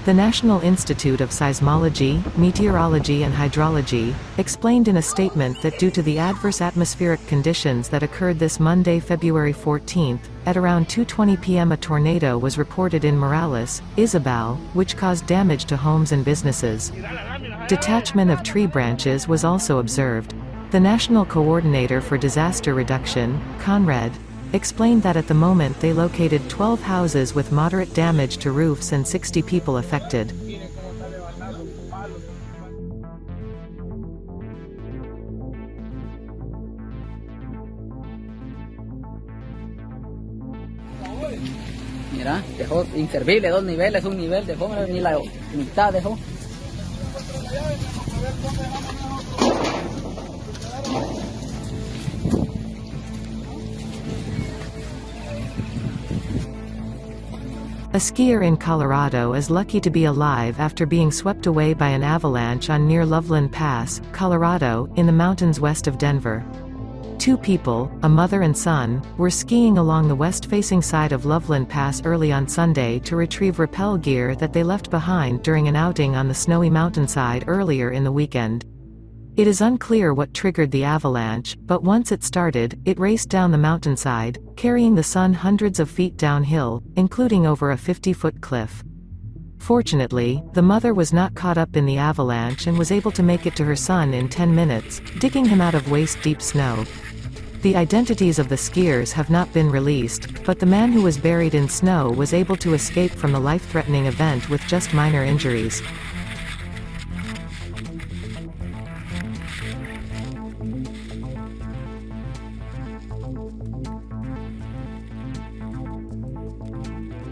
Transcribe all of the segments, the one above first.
The National Institute of Seismology, Meteorology and Hydrology, explained in a statement that due to the adverse atmospheric conditions that occurred this Monday, February 14, at around 2:20 p.m. a tornado was reported in Morales, Izabal, which caused damage to homes and businesses. Detachment of tree branches was also observed. The National Coordinator for Disaster Reduction, Conred, explained that at the moment they located 12 houses with moderate damage to roofs and 60 people affected. Mira, dejó inservible 2 niveles, un nivel dejó, ni la mitad dejó. A skier in Colorado is lucky to be alive after being swept away by an avalanche on near Loveland Pass, Colorado, in the mountains west of Denver. 2 people, a mother and son, were skiing along the west-facing side of Loveland Pass early on Sunday to retrieve rappel gear that they left behind during an outing on the snowy mountainside earlier in the weekend. It is unclear what triggered the avalanche, but once it started, it raced down the mountainside, carrying the son hundreds of feet downhill, including over a 50-foot cliff. Fortunately, the mother was not caught up in the avalanche and was able to make it to her son in 10 minutes, digging him out of waist-deep snow. The identities of the skiers have not been released, but the man who was buried in snow was able to escape from the life-threatening event with just minor injuries.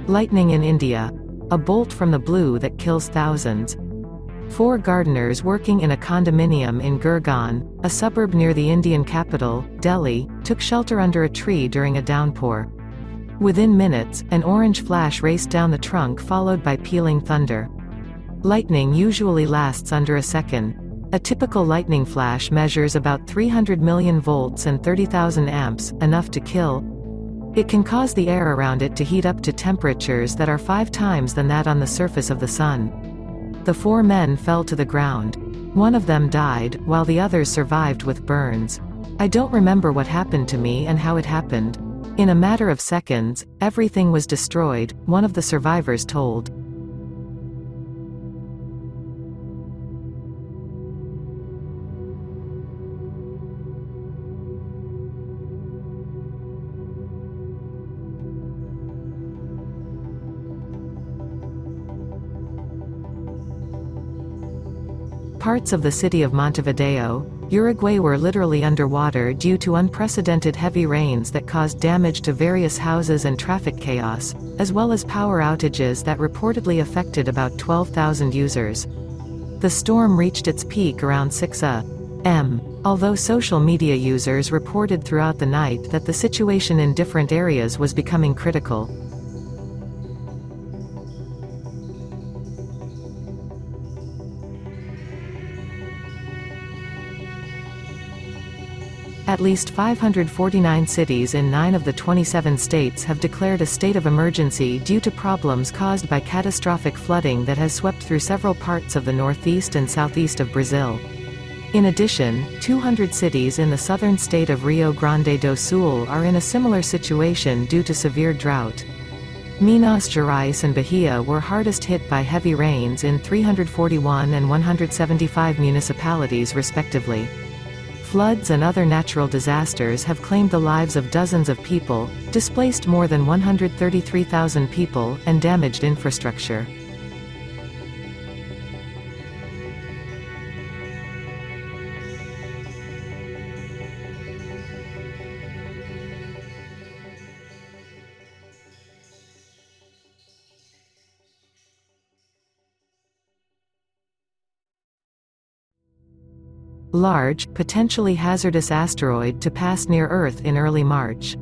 Lightning in India. A bolt from the blue that kills thousands. 4 gardeners working in a condominium in Gurgaon, a suburb near the Indian capital, Delhi, took shelter under a tree during a downpour. Within minutes, an orange flash raced down the trunk followed by pealing thunder. Lightning usually lasts under a second. A typical lightning flash measures about 300 million volts and 30,000 amps, enough to kill. It can cause the air around it to heat up to temperatures that are 5 times than that on the surface of the sun. The 4 men fell to the ground. 1 of them died, while the others survived with burns. I don't remember what happened to me and how it happened. In a matter of seconds, everything was destroyed, one of the survivors told. Parts of the city of Montevideo, Uruguay were literally underwater due to unprecedented heavy rains that caused damage to various houses and traffic chaos, as well as power outages that reportedly affected about 12,000 users. The storm reached its peak around 6 a.m., although social media users reported throughout the night that the situation in different areas was becoming critical. At least 549 cities in 9 of the 27 states have declared a state of emergency due to problems caused by catastrophic flooding that has swept through several parts of the northeast and southeast of Brazil. In addition, 200 cities in the southern state of Rio Grande do Sul are in a similar situation due to severe drought. Minas Gerais and Bahia were hardest hit by heavy rains in 341 and 175 municipalities respectively. Floods and other natural disasters have claimed the lives of dozens of people, displaced more than 133,000 people, and damaged infrastructure. Large, potentially hazardous asteroid to pass near Earth in early March.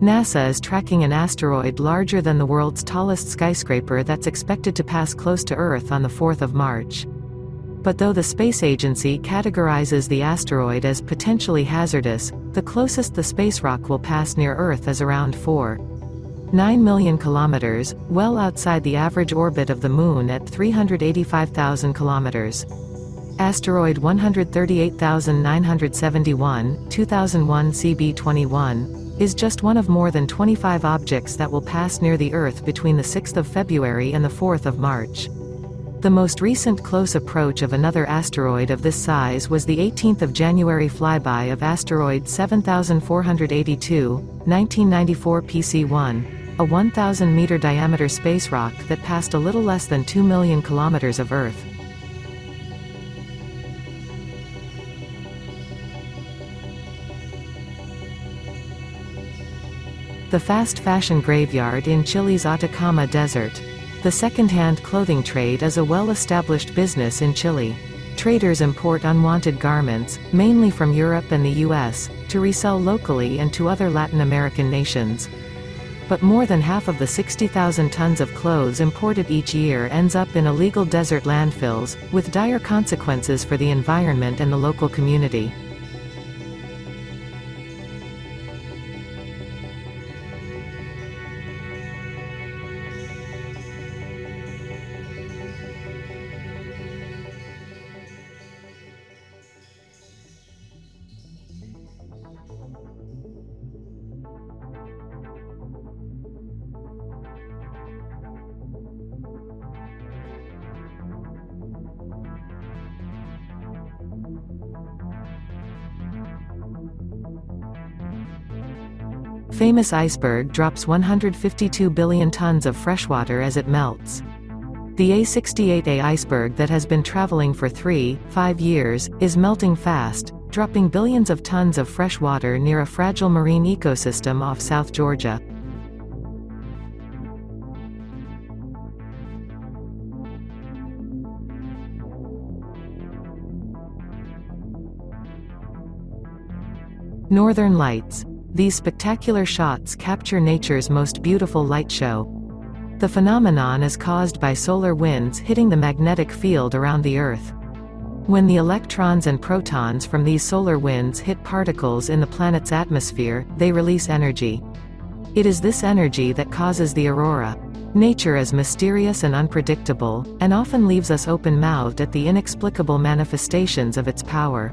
NASA is tracking an asteroid larger than the world's tallest skyscraper that's expected to pass close to Earth on the 4th of March. But though the space agency categorizes the asteroid as potentially hazardous, the closest the space rock will pass near Earth is around 4. 9 million kilometers, well outside the average orbit of the Moon at 385,000 kilometers. Asteroid 138971, 2001 CB21, is just one of more than 25 objects that will pass near the Earth between the 6th of February and the 4th of March. The most recent close approach of another asteroid of this size was the 18th of January flyby of asteroid 7482, 1994 PC1, a 1,000-meter diameter space rock that passed a little less than 2 million kilometers of Earth. The fast fashion graveyard in Chile's Atacama Desert. The second-hand clothing trade is a well-established business in Chile. Traders import unwanted garments, mainly from Europe and the US, to resell locally and to other Latin American nations. But more than half of the 60,000 tons of clothes imported each year ends up in illegal desert landfills, with dire consequences for the environment and the local community. Famous iceberg drops 152 billion tons of freshwater as it melts. The A68A iceberg that has been traveling for 3-5 years, is melting fast, dropping billions of tons of fresh water near a fragile marine ecosystem off South Georgia. Northern Lights. These spectacular shots capture nature's most beautiful light show. The phenomenon is caused by solar winds hitting the magnetic field around the Earth. When the electrons and protons from these solar winds hit particles in the planet's atmosphere, they release energy. It is this energy that causes the aurora. Nature is mysterious and unpredictable, and often leaves us open-mouthed at the inexplicable manifestations of its power.